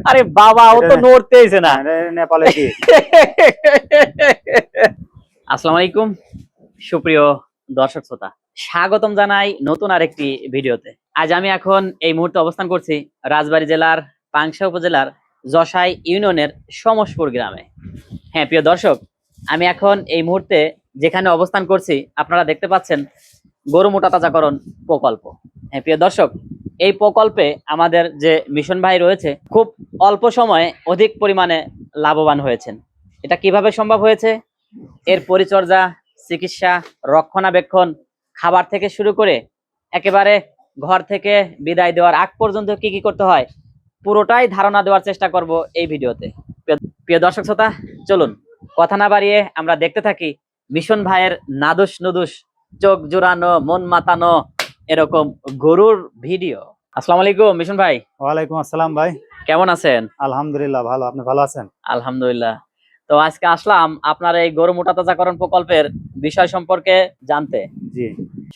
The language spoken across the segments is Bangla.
আরে বাবা ও তো নড়তেইছে না। নেপালে কি? আসসালামু আলাইকুম সুপ্রিয় দর্শক শ্রোতা, স্বাগতম জানাই নতুন আরেকটি ভিডিওতে। আজ আমি এখন এই মুহূর্তে অবস্থান করছি রাজবাড়ী জেলার পাংশা উপজেলার যশাই ইউনিয়নের সমসপুর গ্রামে। হ্যাঁ প্রিয় দর্শক, আমি এখন এই মুহূর্তে যেখানে অবস্থান করছি আপনারা দেখতে পাচ্ছেন গরু মোটা তাজাকরণ প্রকল্প। হ্যাঁ প্রিয় দর্শক, এই প্রকল্পে আমাদের যে মিশন ভাই রয়েছে খুব অল্প সময়ে অধিক পরিমাণে লাভবান হয়েছেন। এটা কিভাবে সম্ভব হয়েছে, এর পরিচর্যা, চিকিৎসা, রক্ষণাবেক্ষণ, খাবার থেকে শুরু করে একেবারে ঘর থেকে বিদায় দেওয়ার আগ পর্যন্ত কি কি করতে হয় পুরোটাই ধারণা দেওয়ার চেষ্টা করব এই ভিডিওতে। প্রিয় দর্শক শ্রোতা, চলুন কথা না বাড়িয়ে আমরা দেখতে থাকি মিশন ভাইয়ের নাদুস নুদুস চোখ জোড়ানো মন মাতানো এরকম গরুর ভিডিও। আসসালামু আলাইকুম মিশন ভাই। ওয়ালাইকুম আসসালাম ভাই, কেমন আছেন? আলহামদুলিল্লাহ ভালো। আপনি ভালো আছেন? আলহামদুলিল্লাহ। তো আজকে আসলাম আপনার এই গরু মোটা তাজাকরণ প্রকল্পের বিষয় সম্পর্কে জানতে। জি,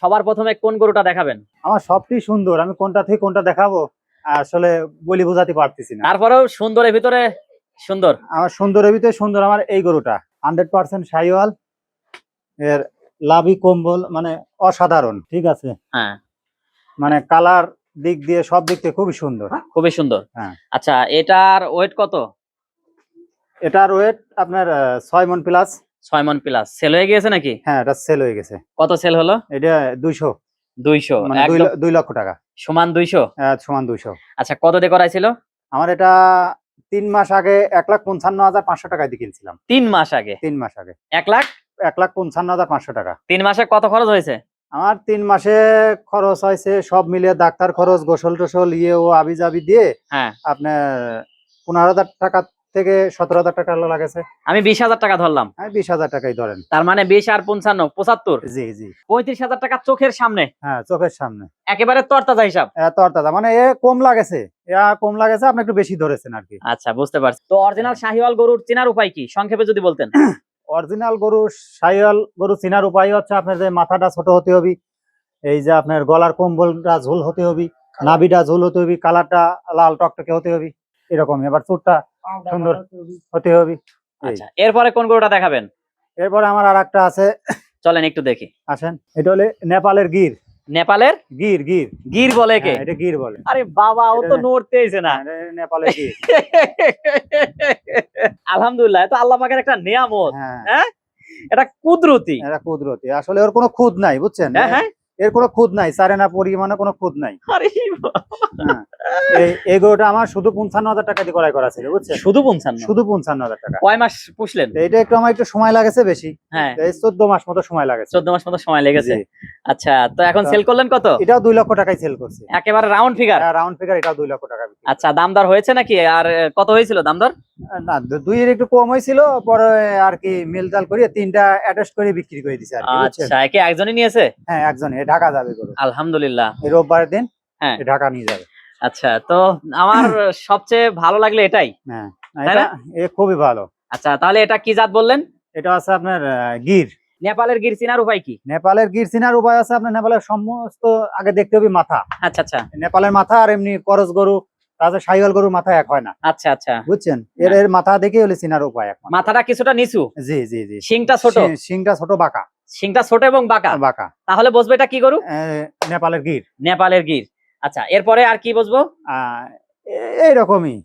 সবার প্রথমে কোন গরুটা দেখাবেন? আমার সবটি সুন্দর, আমি কোনটা থেকে কোনটা দেখাবো আসলে বলি বোঝাতে পারতেছি না। তারপরেও সুন্দরের ভিতরে সুন্দর। আমার সুন্দরের ভিতরে সুন্দর আমার এই গরুটা 100% শাহিওয়াল, এর লাভি কম্বল মানে অসাধারণ, ঠিক আছে। হ্যাঁ, মানে কালার দিক দিয়ে সব দিক থেকে খুবই সুন্দর, খুবই সুন্দর। হ্যাঁ। আচ্ছা, এটার ওয়েট কত? এটার ওয়েট আপনার 6 মণ প্লাস। 6 মণ প্লাস। সেল হয়ে গিয়েছে নাকি? হ্যাঁ, এটা সেল হয়ে গেছে। কত সেল হলো? এটা 200 200, মানে একদম 2 লক্ষ টাকা সমান 200। সমান 200। আচ্ছা, কত দিয়ে করাইছিল? আমার এটা 3 মাস আগে 1,55,500 টাকায় দিয়ে কিনছিলাম। 3 মাস আগে? 3 মাস আগে 1 লাখ 1,55,500 টাকা। 3 মাসে কত খরচ হয়েছে? আমার 3 মাসে খরচ হয়েছে সব মিলিয়ে ডাক্তার খরচ, গোসল টোসল ইয়ে ও আবি জাবি দিয়ে হ্যাঁ, আপনার 15,000 টাকা থেকে 17,000 টাকা লাগেছে। আমি 20,000 টাকা ধরলাম। আমি 20,000 টাকাই ধরেন। তার মানে 20 আর 55 75। জি জি, 35,000 টাকা চোখের সামনে, হ্যাঁ চোখের সামনে একেবারে তরতাজা হিসাব। এত অর্থাৎ মানে এ কম লাগেছে, কম লাগেছে, আপনি একটু বেশি ধরেছেন আর কি। আচ্ছা, বুঝতে পারছি। তো অরিজিনাল শাহিওয়াল গরুর চেনার উপায় কি সংক্ষেপে যদি বলতেন? অরিজিনাল গরু শাহিওয়াল গরু চেনার উপায় হচ্ছে আপনার যে মাথাটা ছোট হতে হবে, এই যে আপনার গলার কম্বলটা ঝোল হতে হবে, নাভিটা ঝোল হতে হবে, কালারটা লাল টকটকে হতে হবে এরকম, এবার চুটটা সুন্দর হতে হবে। আচ্ছা, এরপরে কোন গরুটা দেখাবেন? এরপরে আমার আর একটা আছে, চলেন একটু দেখি। আসেন। এটা হলে নেপালের গির। নেপালের গির গির গির বলে কে? এটা গির বলে। আরে বাবা, ও তো নড়তেইছে না। এটা নেপালের গির। আলহামদুলিল্লাহ, তো আল্লাহ পাকের একটা নিয়ামত। হ্যাঁ, হ্যাঁ, এটা কুদরতি। এটা কুদরতি, আসলে ওর কোনো খুদ নাই, বুঝছেন। হ্যাঁ হ্যাঁ, এর কোনো খুদ নাই, সারেনা পরিমাণে কোনো খুদ নাই। আরে হ্যাঁ, এই গরুটা আমার শুধু 55,000 টাকা দিয়ে ক্রয় করা ছিল, বুঝছেন। শুধু 55? শুধু 55,000 টাকা। কয় মাস পুষলেন? এটা একটু আমার একটু সময় লাগেছে বেশি। হ্যাঁ, এই 14 মাস মতো সময় লাগেছে। 14 মাস মতো সময় লেগেছে। জি। আচ্ছা, তো এখন সেল করলেন কত? এটাও 2 লক্ষ টাকায় সেল করছি, একেবারে রাউন্ড ফিগার? রাউন্ড ফিগার, এটাও 2 লক্ষ টাকা বিক্রি। আচ্ছা, দাম দর হয়েছে নাকি? আর কত হয়েছিল দাম দর? না, 2 এর একটু কম হয়েছিল, পরে আর কি মিলতাল করে 3টা অ্যাটাচ করে বিক্রি করে দিছে আর কি, বুঝছেন। আচ্ছা, একে একজনই নিয়েছে? হ্যাঁ, একজন ঢাকা যাবে গরু আলহামদুলিল্লাহ। এই রোববারের দিন। হ্যাঁ, ঢাকা নিয়ে যাবে। আচ্ছা, তো আমার সবচেয়ে ভালো লাগলো এটাই। হ্যাঁ, তাই এটা না? খুবই ভালো। আচ্ছা, তাহলে এটা কি জাত বললেন? এটা আছে আপনার গির। নেপালের গির চিনার উপায় কি? নেপালের গির চিনার উপায় আছে আপনার, নেপালের সমস্ত আগে দেখতে হবে মাথা। আচ্ছা আচ্ছা নেপালের মাথা আর এমনি করজ গরু, তাছাড়া শাহিওয়াল গরুর মাথা এক হয় না। আচ্ছা আচ্ছা, বুঝছেন, এর মাথা দেখে হলে চিনার উপায় একমাত্র। মাথাটা কিছুটা নিচু, জি জি জি, শিংটা ছোট। শিংটা ছোট, বাঁকা। শিংটা ছোট এবং বাঁকা। বাঁকা, তাহলে বুঝবে এটা কি গরু? নেপালের গির। নেপালের গির। আচ্ছা, এরপরে আর কি বুঝবো? এইরকমই,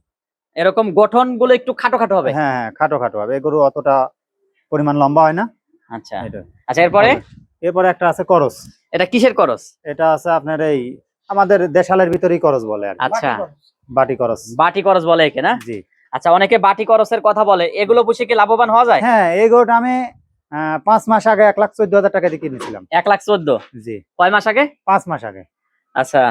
এরকম গঠন গুলো একটু খাটো খাটো হবে। হ্যাঁ হ্যাঁ, খাটো খাটো হবে। এই গরু অতটা পরিমাণ লম্বা হয় না। আচ্ছা এটা। আচ্ছা, এরপরে? এরপরে একটা আছে করস। এটা কিসের করস? এটা আছে আপনার এই আমাদের দেশালের ভিতরেই করস বলে আর কি। আচ্ছা, বাটি করস। বাটি করস বলে একে না? জি। আচ্ছা, অনেকে বাটি করসের কথা বলে, এগুলো পুষে কি লাভবান হওয়া যায়? হ্যাঁ, এই গরুটা আমি 5 মাস আগে 1,14,000 টাকা দিয়ে কিনেছিলাম। 1,14,000? জি। কয় মাস আগে? 5 মাস আগে। আচ্ছা,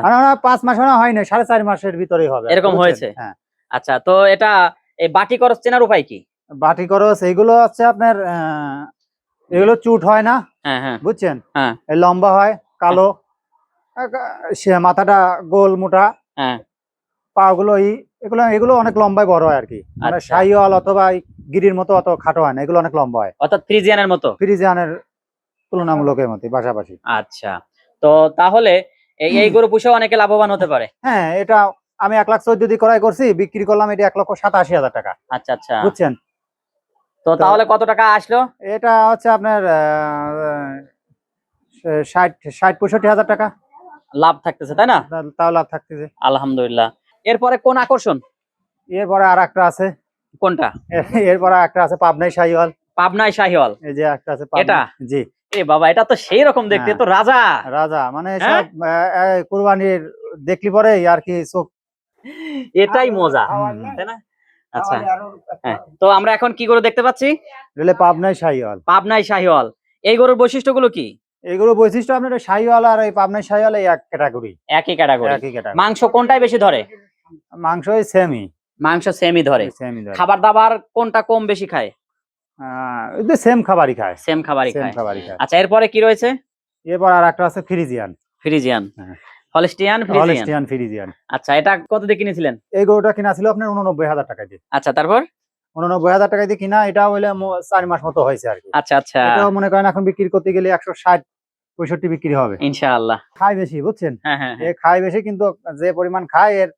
5 মাস হয় না, 4.5 মাসের ভিতরেই হবে এরকম হয়েছে? হ্যাঁ। আচ্ছা, তো এটা এই বাটি করস চেনার উপায় কি? বাটি করস এইগুলো হচ্ছে আপনার এগুলো চুট হয় না, হ্যাঁ হ্যাঁ, বুঝছেন। হ্যাঁ এই লম্বা হয়, কালো, সে মাথাটা গোল মোটা, হ্যাঁ, পা গুলো এগুলো এগুলো অনেক লম্বায় বড় হয় আর কি। মানে আচ্ছা। শাহিওয়াল অথবা গিরির মতো অত খাটো হয় না, এগুলো অনেক লম্বা হয়, অর্থাৎ ফ্রিজিয়ানের মতো? ফ্রিজিয়ানের তুলনামূলকের মতো পাশাপাশি। আচ্ছা, তো তাহলে এই গরু পুষে অনেকে লাভবান হতে পারে? হ্যাঁ, এটা আমি 1,14,000 দিয়ে ক্রয় করছি, বিক্রি করলাম এটা 1,87,000 টাকা। আচ্ছা আচ্ছা, বুঝছেন? তো তাহলে কত টাকা আসলো? এটা হচ্ছে আপনার 60-65,000 টাকা লাভ থাকতেছে তাই না? তাও লাভ থাকতেছে। আলহামদুলিল্লাহ। এরপরে কোন আকর্ষণ? এরপরে আর একটা আছে, কোনটা? এরপরে একটা আছে পাবনাই শাহিওয়াল। পাবনাই শাহিওয়াল। এই যে একটা আছে এটা? জি। এ বাবা, এটা তো সেই রকম দেখতে, হ্যাঁ। তো রাজা। রাজা মানে হ্যাঁ? সব কুরবানির দেখলি পরে আর কি চোখ। এটাই মজা, তাই না? আচ্ছা, হ্যাঁ। তো আমরা এখন কি গরু দেখতে পাচ্ছি? রেলে পাবনাই শাহিওয়াল। পাবনাই শাহিওয়াল। এই গরুর বৈশিষ্ট্যগুলো কি? এগুলো বৈশিষ্ট্য আপনার এই শাহিওয়াল আর এই পাবনাই শাহিওয়াল এই এক ক্যাটাগরি। একই ক্যাটাগরি। একই ক্যাটাগরি। মাংস কোনটাই বেশি ধরে? মাংস ওই সেমই। মাংস সেমই ধরে। সেমই ধরে। খাবার দাবার কোনটা কম বেশি খায়? ওই যে সেম খাবারই খায়। সেম খাবারই সেম খায়। খাবারই খায়। আচ্ছা, এরপরে কি রয়েছে? এরপর আর একটা আছে ফ্রিজিয়ান। ফ্রিজিয়ান, হ্যাঁ। Holstein, Friesian. Holstein Friesian. আচ্ছা, এটা কত দিয়ে কিনেছিলেন? এই গরুটা কিনা ছিল আপনার 89,000 টাকা দিয়ে। আচ্ছা, তারপর? 89,000 টাকা দিয়ে কিনা, এটা হইলে 4 মাস মতো হয়েছে আর কি। আচ্ছা আচ্ছা, এটাও মনে করেন এখন বিক্রি করতে গেলে 160-65 বিক্রি হবে ইনশাআল্লাহ। খায় বেশি, বুঝছেন? হ্যাঁ হ্যাঁ এ হ্যাঁ, খায় বেশি কিন্তু যে পরিমাণ খায় এর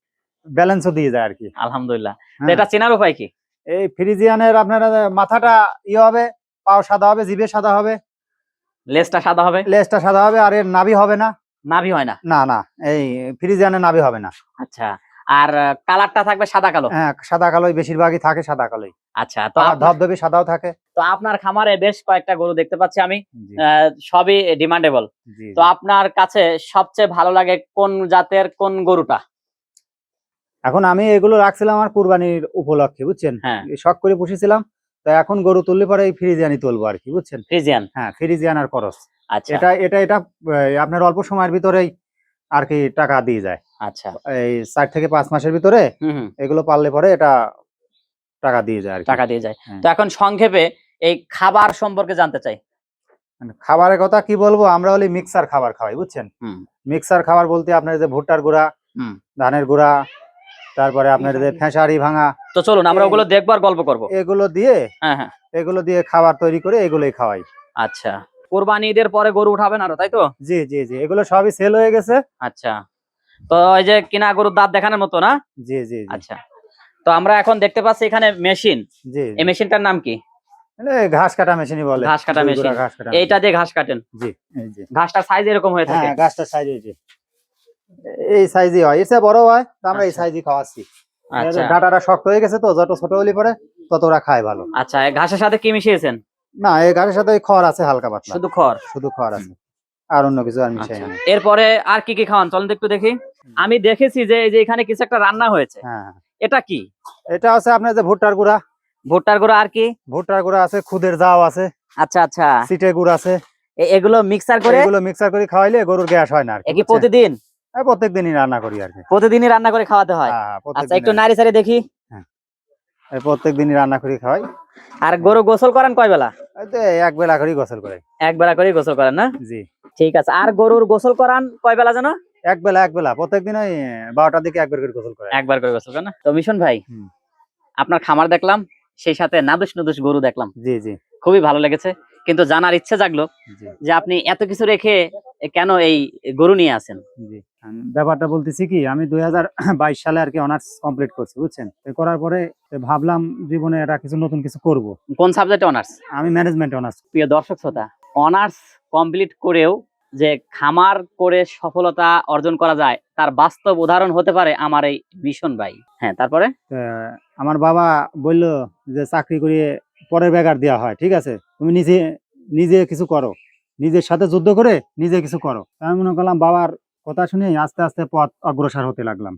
ব্যালেন্সও দিয়ে যায় আর কি। আলহামদুলিল্লাহ। তো হ্যাঁ। এটা চেনার উপায় কি? এই ফ্রিজিয়ানের আপনার মাথাটা হবে, পাও সাদা হবে, জিভে সাদা হবে, লেজটা সাদা হবে, লেজটা সাদা হবে, আর এর নাভি হবে না। নাভি হয় না? না না, এই ফ্রিজিয়ানের নাভি হবে না। আচ্ছা, আর কালারটা থাকবে সাদা কালো? হ্যাঁ, সাদা কালোই বেশিরভাগই থাকে, সাদা কালোই। আচ্ছা, তো আবার ধবধবে সাদাও থাকে। তো আপনার খামারে বেশ কয়েকটা গরু দেখতে পাচ্ছি আমি, জি সবই ডিমান্ডেবল। জি। তো আপনার কাছে সবচেয়ে ভালো লাগে কোন জাতের, কোন গরুটা? এখন আমি এগুলো রাখছিলাম আমার কুরবানির উপলক্ষে, বুঝছেন? হ্যাঁ। শখ করে পুষেছিলাম, তো এখন গরু তুললে পরে এই ফ্রিজিয়ানই তুলবো আর কি, বুঝছেন? ফ্রিজিয়ান। হ্যাঁ, ফ্রিজিয়ান আর করস। আচ্ছা এটা এটা এটা আপনার অল্প সময়ের ভিতরেই আর কি টাকা দিয়ে যায়। আচ্ছা, এই 4 থেকে 5 মাসের ভিতরে হুম, এগুলো পাললে পরে এটা টাকা দিয়ে যায় আর কি। টাকা দিয়ে যায়। হ্যাঁ। তো এখন সংক্ষেপে এই খাবার সম্পর্কে জানতে চাই। মানে খাবারের কথা কি বলবো, আমরা হলে মিক্সার খাবার খাওয়াই, বুঝছেন? হুম মিক্সার খাবার বলতে আপনার যে ভুট্টার গুঁড়া, হুম। ধানের গুঁড়া, তারপরে আপনার যে ফেঁসারি ভাঙা, তো চলুন আমরা ওগুলো দেখবো আর গল্প করবো। এগুলো দিয়ে হ্যাঁ হ্যাঁ, এগুলো দিয়ে খাবার তৈরি করে এগুলোই খাওয়াই। আচ্ছা। কোরবানি ঈদের পরে গরু উঠাবেন আরো, তাই তো? জি জি জি, এগুলো সবই সেল হয়ে গেছে। আচ্ছা, তো এই যে কিনা গরুর দাঁত দেখানোর মতো না? জি জি জি। আচ্ছা, তো আমরা এখন দেখতে পাচ্ছি এখানে মেশিন। জি এই মেশিনটার নাম কি? ঘাস কাটা মেশিনই বলে। ঘাস কাটা দুই মেশিন। গোড়া ঘাস কাটা এইটা মেশিন। দিয়ে ঘাস কাটেন? জি এই যে। ঘাসটার সাইজ এরকম হয়ে থাকে? হ্যাঁ, ঘাসটা সাইজ হয়েছে এই সাইজই হয়, এর চেয়ে বড় হয়, তো আমরা এই আচ্ছা। সাইজই খাওয়াচ্ছি। আচ্ছা ডাটাটা শক্ত হয়ে গেছে, তো যত ছোট হলে পরে তত ওরা খায় ভালো। আচ্ছা, এই ঘাসের সাথে কি মিশিয়েছেন? না, এই ঘাসের সাথে ওই খড় আছে হালকা পাতলা, শুধু খড়? শুধু খড় আছে, আর অন্য কিছু আর মিশাই আচ্ছা, না। এরপরে আর কি কি খাওয়ান চলেন তো একটু দেখি। আমি দেখেছি যে এই যে এখানে কিছু একটা রান্না হয়েছে, হ্যাঁ, এটা কি? এটা আছে আপনার যে ভুট্টার গুঁড়া। ভুট্টার গুঁড়া আর কি? ভুট্টার গুঁড়া আছে, খুদের জাও আছে, আচ্ছা আচ্ছা, সিটে গুড় আছে। এগুলো মিক্সার করে এগুলো মিক্সার করে খাওয়াইলে গরুর গ্যাস হয় না আর কি, কি বুঝছেন? প্রতিদিন? প্রত্যেক দিনই রান্না করি আর কি। প্রতিদিনই রান্না করে খাওয়াতে হয়? হ্যাঁ, প্রত্যেক আচ্ছা, একটু নাড়ি চাড়ি দেখি। প্রত্যেক দিনই রান্না করি খাওয়াই। আর গরু গোসল করেন কয় বেলা? এই তো এক বেলা করে গোসল করে। এক বেলা করে গোসল করেন না? জি, ঠিক আছে। আর গরুর গোসল করান কয় বেলা জানো? এক বেলা প্রত্যেকদিন ওই 12টার দিকে একবার করে গোসল করে। একবার করে গোসল করেন না? তো মিশন ভাই, হুম। আপনার খামার দেখলাম, সেই সাথে নাদুস নুদুস গরু দেখলাম, জি জি খুবই ভালো লেগেছে। কিন্তু জানার ইচ্ছে জাগলো জি যে আপনি এত কিছু রেখে কেন এই গরু নিয়ে আসেন? জি। আমি ব্যাপারটা বলতেছি কি, আমি 2022 সালে আর কি অনার্স কমপ্লিট করছি, বুঝছেন? তো করার পরে ভাবলাম জীবনে এটা কিছু নতুন কিছু করব। কোন সাবজেক্টে অনার্স? আমি ম্যানেজমেন্ট অনার্স। প্রিয় দর্শক শ্রোতা, অনার্স কমপ্লিট করেও যে খামার করে সফলতা অর্জন করা যায় তার বাস্তব উদাহরণ হতে পারে আমার এই মিশন ভাই। হ্যাঁ, তারপরে? আমার বাবা বলল যে চাকরি করিয়ে পরের ব্যাগার দেওয়া হয়, ঠিক আছে, তুমি নিজে নিজে কিছু করো, নিজের সাথে যুদ্ধ করে নিজে কিছু করো। আমি মনে করলাম বাবার কথা শুনে আস্তে আস্তে পথ অগ্রসর হতে লাগলাম।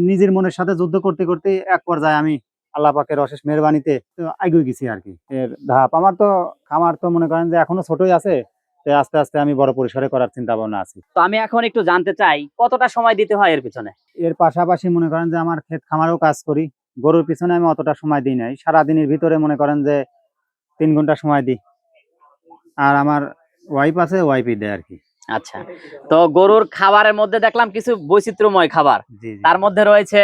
নিজের মনের সাথে যুদ্ধ করতে করতে এক পর্যায়ে আমি আল্লাহ পাকের অশেষ মেহরবানিতে এগিয়ে গেছি আর কি। এর ধাপ আমার তো খামার তো মনে করেন যে এখনো ছোটই আছে, আস্তে আস্তে আমি বড় পরিসরে করার চিন্তা ভাবনা আছে। তো আমি এখন একটু জানতে চাই কতটা সময় দিতে হয় এর পিছনে? এর পাশাপাশি মনে করেন যে আমার ক্ষেত খামারেও কাজ করি, গরুর পিছনে আমি অতটা সময় দিই নাই। সারাদিনের ভিতরে মনে করেন যে 3 ঘন্টা সময় দিই, আর আমার ওয়াইফ আছে, ওয়াইফই দেয় আর কি। আচ্ছা, তো গরুর খাবারের মধ্যে দেখলাম কিছু বৈচিত্র্যময় খাবার, জি জি তার মধ্যে রয়েছে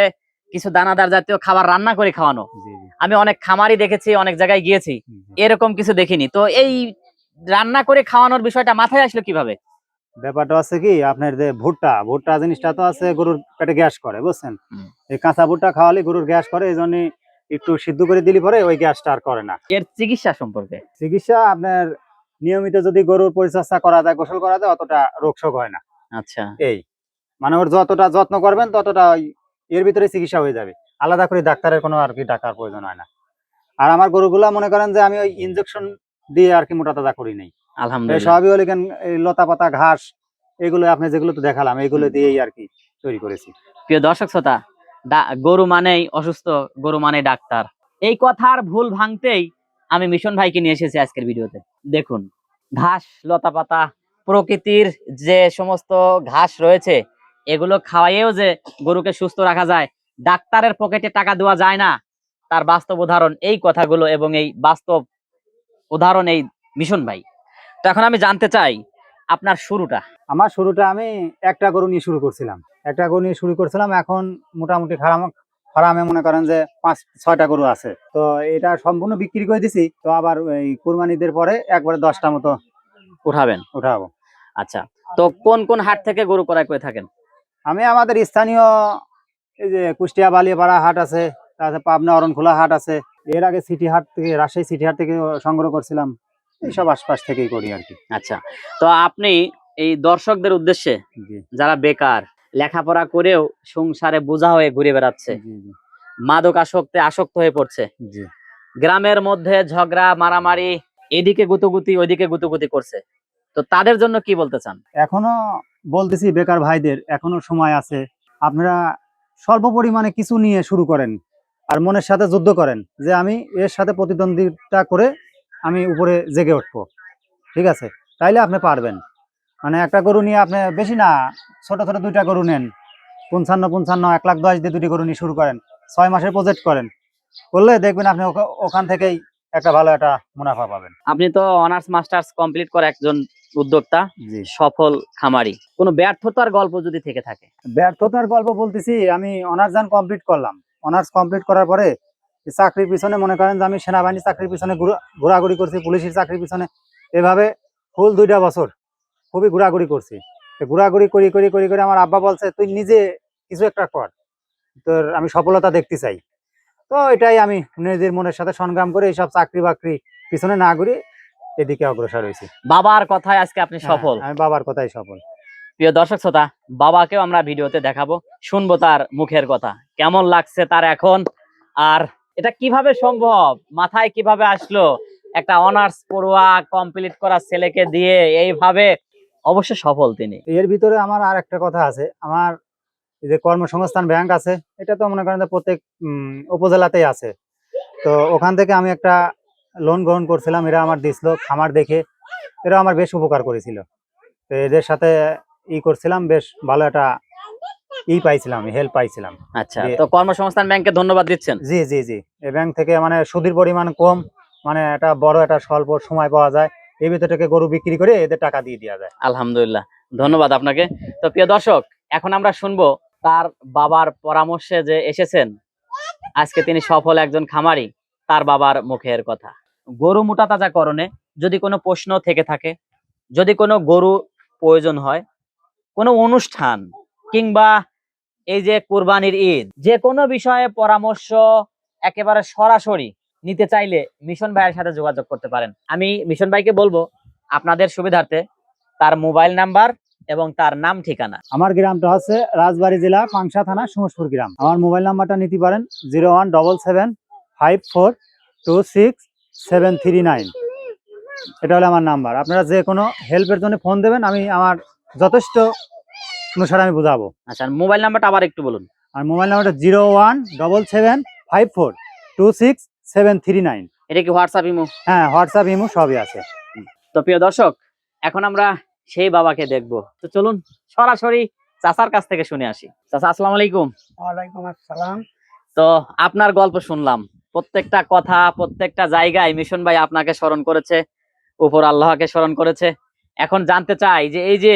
কিছু দানাদার জাতীয় খাবার রান্না করে খাওয়ানো। জি জি আমি অনেক খামারই দেখেছি, অনেক জায়গায় গিয়েছি, জি। এরকম কিছু দেখিনি। তো এই রান্না করে খাওয়ানোর বিষয়টা মাথায় আসলো কিভাবে? ব্যাপারটা আছে কি আপনার যে ভুট্টা ভুট্টা জিনিসটা তো আছে গরুর পেটে গ্যাস করে বুঝছেন। হুম। এই কাঁচা ভুট্টা খাওয়ালে গরুর গ্যাস করে, এই জন্য একটু সিদ্ধ করে দিলি পরে ওই গ্যাসটা আর করে না। এর চিকিৎসা সম্পর্কে চিকিৎসা আপনার নিয়মিত যদি গরুর পরিচর্যা করা যায়, গোসল করা যায়, অতটা রোগ শোক হয় না। আচ্ছা, এই মানে ওর যতটা যত্ন করবেন ততটা এর ভিতরে চিকিৎসা হয়ে যাবে। আলাদা করে ডাক্তারের কোনো আর কি টাকার প্রয়োজন হয় না। আর আমার গরুগুলা মনে করেন যে আমি ওই ইনজেকশন দিয়ে আর কি মোটা তাজা করি নাই। এই আলহামদুলিল্লাহ। সবই হলে কেন এই লতা পাতা ঘাস এগুলো আপনি যেগুলো তো দেখালাম এগুলো দিয়েই আর কি তৈরি করেছি। প্রিয় দর্শক শ্রোতা, গরু মানেই অসুস্থ, গরু মানে ডাক্তার, এই কথার ভুল ভাঙতেই আমি মিশন ভাইকে নিয়ে এসেছি আজকের ভিডিওতে। দেখুন, ঘাস লতা পাতা প্রকৃতির যে সমস্ত ঘাস রয়েছে এগুলো খাওয়াইয়েও যে গরুকে সুস্থ রাখা যায়, ডাক্তারের পকেটে টাকা দেওয়া যায় না, তার বাস্তব উদাহরণ এই কথাগুলো এবং এই বাস্তব উদাহরণ এই মিশন ভাই। তো এখন আমি জানতে চাই আপনার শুরুটা। আমার শুরুটা আমি একটা গরু নিয়ে শুরু করছিলাম, এখন মোটামুটি ফার্মে মনে করেন যে 5-6টা গরু আছে। তো এটা সম্পূর্ণ বিক্রি করে দিছি, তো আবার এই কুরবানিদের পরে একবারে 10টা মতো উঠাবো। আচ্ছা, তো কোন কোন হাট থেকে গরু ক্রয় করে থাকেন? আমি আমাদের স্থানীয় এই যে কুষ্টিয়া বালিয়াপাড়া হাট আছে, তারপরে পাবনা অরণখোলা হাট আছে, এর আগে রাজশাহী সিটি হাট থেকে সংগ্রহ করছিলাম। এইসব আশপাশ থেকেই করি আর কি। আচ্ছা, তো আপনি এই দর্শকদের উদ্দেশ্যে, জি যারা বেকার, লেখাপড়া করেও সংসারে বোঝা হয়ে ঘুরে বেড়াচ্ছে, জি জি মাদক আসক্ত হয়ে পড়ছে, জি। গ্রামের মধ্যে ঝগড়া মারামারি, এদিকে গুতুগুতি ওইদিকে গুতুগুতি করছে, তো তাদের জন্য কি বলতে চান? এখনো বলতেছি বেকার ভাইদের এখনো সময় আছে। আপনারা স্বল্প পরিমাণে কিছু নিয়ে শুরু করেন, আর মনের সাথে যুদ্ধ করেন যে আমি এর সাথে প্রতিদ্বন্দ্বিতা করে আমি উপরে জেগে উঠবো। ঠিক আছে, তাইলে আপনি পারবেন। মানে একটা গরু নিয়ে আপনি বেশি না, ছোট ছোট 2টা গরু নেন, 55 1,10,000 দিয়ে 2টি গরু নিয়ে শুরু করেন, 6 মাসের প্রজেক্ট করলে দেখবেন আপনি ওখান থেকেই একটা ভালো একটা মুনাফা পাবেন। আপনি তো অনার্স মাস্টার্স কমপ্লিট করে একজন উদ্যোক্তা, জি। সফল খামারি, কোনো ব্যর্থতার গল্প যদি থেকে থাকে? ব্যর্থতার গল্প বলতেছি, আমি অনার্স কমপ্লিট করলাম। অনার্স কমপ্লিট করার পরে চাকরির পিছনে মনে করেন যে আমি সেনাবাহিনী চাকরির পিছনে ঘোরাঘুরি করছি, পুলিশের চাকরির পিছনে, এভাবে ফুল 2টা বছর খুবই ঘোরাঘুরি করছি। তো ঘোরাঘুরি করি করি করি করে আমার আব্বা বলছে তুই নিজে কিছু একটা কর, তোর আমি সফলতা দেখতে চাই। তো এটাই আমি নিজের মনের সাথে সংগ্রাম করে এইসব চাকরি বাকরি পিছনে না ঘুরে এদিকে অগ্রসর হয়েছি। বাবার কথায় আজকে আপনি সফল। আমি বাবার কথাই সফল। প্রিয় দর্শক শ্রোতা, বাবাকেও আমরা ভিডিওতে দেখাবো, শুনবো তার মুখের কথা, কেমন লাগছে তার এখন, আর এটা কিভাবে সম্ভব, মাথায় কিভাবে আসলো একটা অনার্স পড়ুয়া কমপ্লিট করা ছেলেকে দিয়ে এইভাবে। অবশ্য সফল তিনি। এর ভিতরে আমার আর একটা কথা আছে, আমার এই যে কর্মসংস্থান ব্যাংক আছে, এটা তো মনে করেন যে প্রত্যেক উপজেলাতেই আছে। তো ওখান থেকে আমি একটা লোন গ্রহণ করছিলাম, এরা আমার দিছিল খামার দেখে, এরা আমার বেশ উপকার করেছিল। তো এদের সাথে করছিলাম, বেশ ভালো একটা পাইছিলাম, হেল্প পাইছিলাম। আচ্ছা, তো কর্মসংস্থান ব্যাংকে ধন্যবাদ দিচ্ছেন? জি জি জি। এই ব্যাংক থেকে মানে সুদের পরিমাণ কম, মানে একটা বড় একটা স্বল্প সময় পাওয়া যায়, এই ভিতর থেকে গরু বিক্রি করে এদের টাকা দিয়ে দেওয়া যায়। আলহামদুলিল্লাহ, ধন্যবাদ আপনাকে। তো প্রিয় দর্শক, এখন আমরা শুনবো তার বাবার পরামর্শে যে এসেছেন, আজকে তিনি সফল একজন খামারি, তার বাবার মুখের কথা। গরু মোটাতাজাকরণে যদি কোনো প্রশ্ন থেকে থাকে, যদি কোনো গরু প্রয়োজন হয়, কোনো অনুষ্ঠান কিংবা এই যে কুরবানির ঈদ, যে কোনো বিষয়ে পরামর্শ একেবারে সরাসরি নিতে চাইলে মিশন ভাইয়ের সাথে যোগাযোগ করতে পারেন। আমি মিশন ভাইকে বলবো আপনাদের সুবিধার্থে তার মোবাইল নাম্বার এবং তার নাম ঠিকানা। আমার গ্রামটা হচ্ছে রাজবাড়ী জেলা পাংশা থানা সুমসপুর গ্রাম। আমার মোবাইল নাম্বারটা নিতে পারেন 0177542679। এটা হলো আমার নাম্বার। আপনারা যে কোনো হেল্পের জন্য ফোন দেবেন, আমি আমার যথেষ্ট অনুসারে আমি বুঝাবো। আচ্ছা, মোবাইল নাম্বারটা আবার একটু বলুন। আর মোবাইল নাম্বারটা 0177542679। এটা কি হোয়াটসঅ্যাপ ইমো? হ্যাঁ, হোয়াটসঅ্যাপ ইমো সবই আছে। তো প্রিয় দর্শক, এখন আমরা সেই বাবাকে দেখবো, তো চলুন সরাসরি চাচার কাছ থেকে শুনে আসি। চাচা, আসসালামু আলাইকুম। ওয়ালাইকুম আসসালাম। তো আপনার গল্প শুনলাম, প্রত্যেকটা কথা প্রত্যেকটা জায়গায় মিশন ভাই আপনাকে স্মরণ করেছে, উপর আল্লাহকে স্মরণ করেছে। এখন জানতে চাই যে এই যে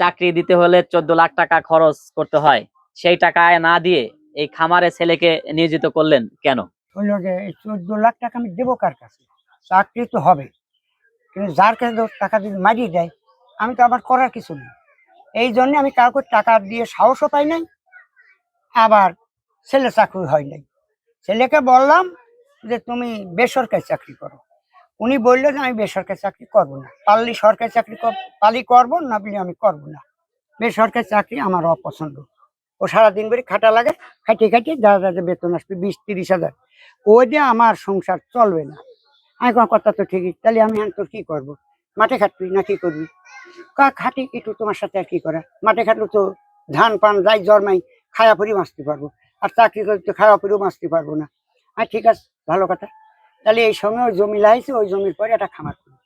চাকরি দিতে হলে 14 লাখ টাকা খরচ করতে হয়, সেই টাকায় না দিয়ে এই খামারে ছেলেকে নিয়োজিত করলেন কেন? হইল যে এই 14 লাখ টাকা আমি দেবো কার কাছে? চাকরি তো হবে, কিন্তু যার কাছে টাকা যদি মারিয়ে দেয় আমি তো আমার করার কিছু নেই। এই জন্য আমি কাউকে টাকা দিয়ে সাহসও পাই নাই, আবার ছেলে চাকরি হয় নাই। ছেলেকে বললাম যে তুমি বেসরকারি চাকরি করো, উনি বললো যে আমি বেসরকারি চাকরি করবো না, পারলি সরকারি চাকরি পালি করবো, না বলি আমি করবো না। বেসরকারি চাকরি আমার অপছন্দ। ও সারাদিন করে খাটা লাগে, খাটিয়ে খাটিয়ে যা যা যে বেতন আসবে 20-30 হাজার, ওই দিয়ে আমার সংসার চলবে না। আমি কোনো কথা তো ঠিকই, তাহলে আমি তোর কি করবো, মাঠে খাটবি না কি করবি? খাটি একটু, তোমার সাথে আর কি করা, মাঠে খাটলে তো ধান পান যাই জন্মাই খায়া পরি বাঁচতে পারবো, আর চাকরি করে তো খাওয়া পরেও বাঁচতে পারবো না। আর ঠিক আছে, ভালো কথা। তাহলে এই সময় ওই জমি লাগাইছে, ওই জমির পরে একটা খামার করি,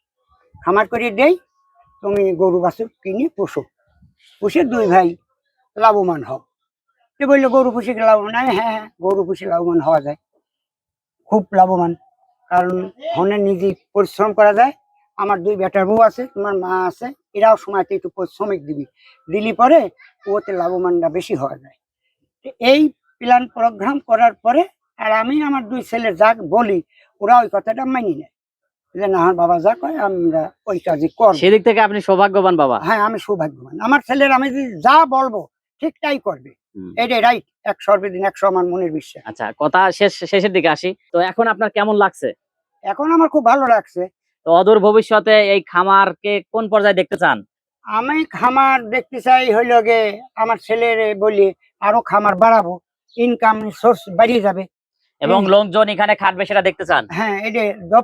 খামার করিয়ে দেই, তুমি গরু বাছুর কিনে পোষো, পুষে দুই ভাই লাভবান হও। সে বললো গরু পুষে লাভবান। আমি হ্যাঁ হ্যাঁ, গরু পুষে লাভবান হওয়া যায়, খুব লাভবান। কারণ ধনের নিজে পরিশ্রম করা যায়। আমার দুই বেটার বউ আছে, তোমার মা আছে, এরাও সময়তে একটু শ্রমিক দিলি পরে ওতে লাভবানটা বেশি হওয়া যায়। এই প্ল্যান প্রোগ্রাম করার পরে আর আমি আমার দুই ছেলে যা বলি, ওরা ওই কথাটা মানি নেয়, যে না আমার বাবা যা কয় আমরা ওই কাজই করবো। সেদিক থেকে আপনি সৌভাগ্যবান বাবা। হ্যাঁ, আমি সৌভাগ্যবান। আমার ছেলের আমি যদি যা বলবো ঠিক তাই করবে, এটাই রাইট। 100% আমার মনের বিশ্বাস। আচ্ছা, কথা শেষের দিকে আসি। তো এখন আপনার কেমন লাগছে? এখন আমার খুব ভালো লাগছে। তো অদূর ভবিষ্যতে এই খামারকে কোন পর্যায়ে দেখতে চান? আমি খামার দেখতে চাই হইলো গে, আমার ছেলের বলি আরো খামার বাড়াবো, ইনকাম সোর্স বাড়িয়ে যাবে, এবং লোকজন এখানে খাটবে সেটা দেখতে চান? হ্যাঁ, এটা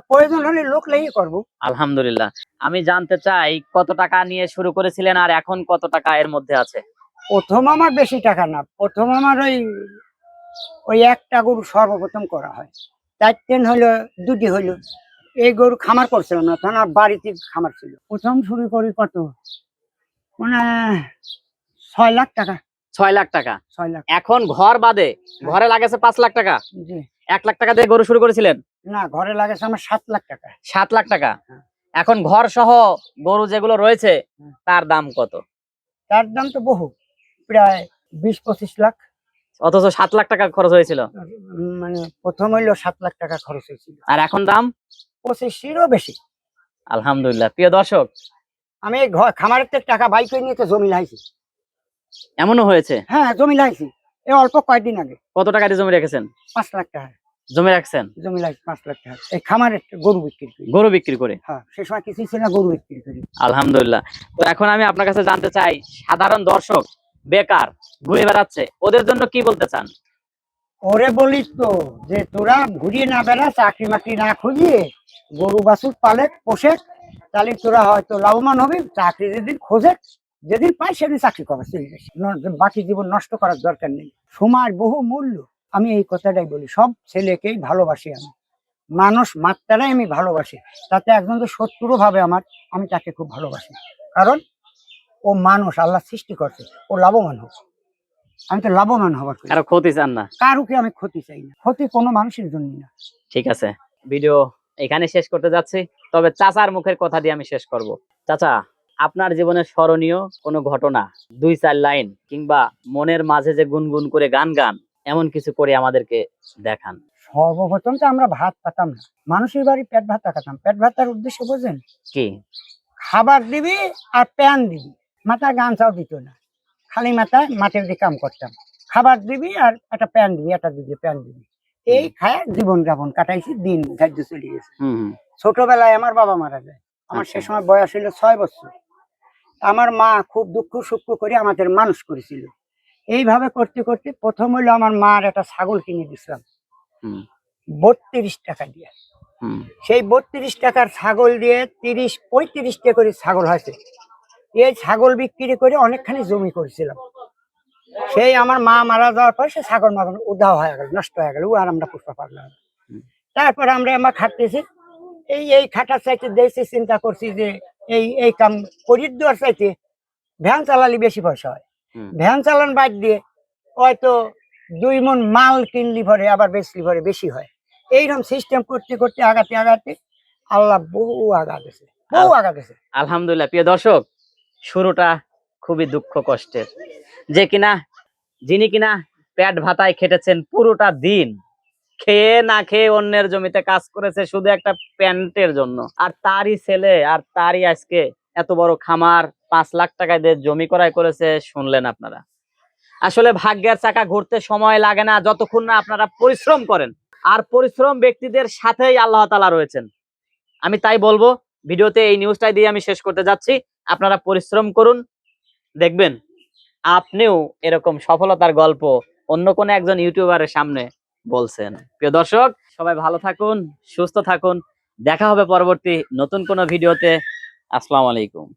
প্রয়োজন হলে লোক লাগিয়ে করবো। আলহামদুলিল্লাহ। আমি জানতে চাই কত টাকা নিয়ে শুরু করেছিলেন আর এখন কত টাকা এর মধ্যে আছে? প্রথম আমার বেশি টাকা না, প্রথম আমার ওই একটা গরু সর্বপ্রথম করা হয়, 4 হইলো, 2টি হইলো। এই গরু খামার করছিলাম না, তখন আমার বাড়িতে খামার ছিল। প্রথম শুরু করি কত, মানে 6 লাখ টাকা। 6 লাখ টাকা? 6 লাখ। এখন ঘর বাদে ঘরে লাগেছে 5 লাখ টাকা? জি। 1 লাখ টাকা দিয়ে গরু শুরু করেছিলেন? না, ঘরে লাগেছে আমার 7 লাখ টাকা। 7 লাখ টাকা? হ্যাঁ। এখন ঘর সহ গরু যেগুলো রয়েছে তার দাম কত? তার দাম তো বহু, প্রায় 20-25 লাখ। অথচ 7 লাখ টাকা খরচ হয়েছিল। মানে প্রথম হইলো 7 লাখ টাকা খরচ হয়েছিল, আর এখন দাম 25-এরও বেশি। আলহামদুলিল্লাহ। প্রিয় দর্শক, আমি এই খামারের থেকে টাকা বাই করে নিয়ে তো জমি লাইছি। এমনও হয়েছে? হ্যাঁ, জমি লাইছি এই অল্প কয়েকদিন আগে। কত টাকা দিয়ে জমি রেখেছেন? 5 লাখ টাকা জমি রাখছেন? জমি লাইছি, 5 লাখ টাকা এই খামারের গরু বিক্রি করি। গরু বিক্রি করে? হ্যাঁ, সে সময় কিছুই ছিল না, গরু বিক্রি করি। আলহামদুলিল্লাহ। তো এখন আমি আপনার কাছে জানতে চাই, সাধারণ দর্শক বেকার ঘুরে বেড়াচ্ছে, ওদের জন্য কি বলতে চান? ওরে বলিস তো যে তোরা ঘুরিয়ে না বেড়া, চাকরি মাকরি না খুঁজিয়ে গরু বাছুর পালে পোষে, তাহলে তোরা হয়তো লাভবান হবে। চাকরি যেদিন খোঁজে, যেদিন পাই সেদিন চাকরি করা চলে গেছে, বাকি জীবন নষ্ট করার দরকার নেই। সময় বহু মূল্য। আমি এই কথাটাই বলি, সব ছেলেকেই ভালোবাসি আমি, মানুষ মাত্রায় আমি ভালোবাসি। তাতে একজন তো শত্রু ভাবে আমার, আমি তাকে খুব ভালোবাসি, কারণ ও মানুষ, আল্লাহ সৃষ্টি করছে, ও লাভবান হোক। আমি তো লাভবান হবার, কারো ক্ষতি চান না? কারুকে আমি ক্ষতি চাই না, ক্ষতি কোনো মানুষের জন্য না। ঠিক আছে, ভিডিও এখানে শেষ করতে যাচ্ছি। তবে চাচার মুখের কথা দিয়ে আমি শেষ করব। চাচা, আপনার জীবনের স্মরণীয় কোনো ঘটনা, 2-4 লাইন কিংবা মনের মাঝে যে গুনগুন করে গান এমন কিছু করে আমাদেরকে দেখান। সর্বপ্রথম তো আমরা ভাত পাতাম না, মানুষের বাড়ি পেট ভাত খাতাম। পেট ভাতার উদ্দেশ্য বোঝেন কি? খাবার দিবি আর প্যান দিবি, মাথায় গামছাও দিত না, খালি মাথায় মাঠের দিয়ে কাম করতাম। খাবার দিবি আর একটা প্যান দিবি, একটা দিবি প্যান দিবি, এই খায় জীবন যাপন কাটাইছি, দিন ধার্য চলে গেছে। ছোটবেলায় আমার বাবা মারা যায়, আমার সে সময় বয়স হলো 6 বছর। আমার মা খুব দুঃখ সুখ করে আমাদের মানুষ করেছিল। এইভাবে করতে করতে প্রথম হইলো আমার মার একটা ছাগল কিনে দিছিলাম 32 টাকা দিয়ে। সেই 32 টাকার ছাগল দিয়ে 30-35 টাকা করে ছাগল হয়েছে। এই ছাগল বিক্রি করে অনেকখানি জমি করেছিলাম। সেই আমার মা মারা যাওয়ার পর সে ছাগল মাগল উধাও হয়ে গেল, নষ্ট হয়ে গেল, আর আমরা পুষ্পা পারলাম। তারপর আমরা খাটতেছি, এই খাটার চাইতে দেশে চিন্তা করছি যে এই কাম করি দেওয়ার চাইতে ভ্যান চালালে বেশি পয়সা হয়। ভ্যান চালান বাদ দিয়ে হয়তো 2 মণ মাল কিনলি পরে আবার বেচলি পরে বেশি হয়। এইরকম সিস্টেম করতে করতে আগাতে আগাতে আল্লাহ বহু আগা গেছে, বহু আগা গেছে। আলহামদুলিল্লাহ। প্রিয় দর্শক, শুরুটা খুবই দুঃখ কষ্টের, যিনি কিনা পেট ভাতায় খেটেছেন পুরোটা দিন, খেয়ে না খেয়ে অন্যের জমিতে কাজ করেছে শুধু একটা প্যান্টের জন্য, আর তারই ছেলে আর তারই আজকে এত বড় খামার, 5 লাখ টাকা দিয়ে জমি ক্রয় করেছে, শুনলেন আপনারা। আসলে ভাগ্যের চাকা ঘুরতে সময় লাগে না যতক্ষণ না আপনারা পরিশ্রম করেন, আর পরিশ্রম ব্যক্তিদের সাথেই আল্লাহ তাআলা রয়েছেন। আমি তাই বলবো, ভিডিওতে এই নিউজটাই দিয়ে আমি শেষ করতে যাচ্ছি। আপনারা পরিশ্রম করুন, দেখবেন আপনিও এরকম সফলতার গল্প অন্য কোনো একজন ইউটিউবারের সামনে বলছেন। প্রিয় দর্শক, সবাই ভালো থাকুন, সুস্থ থাকুন। দেখা হবে পরবর্তী নতুন কোনো ভিডিওতে। আসসালামু আলাইকুম।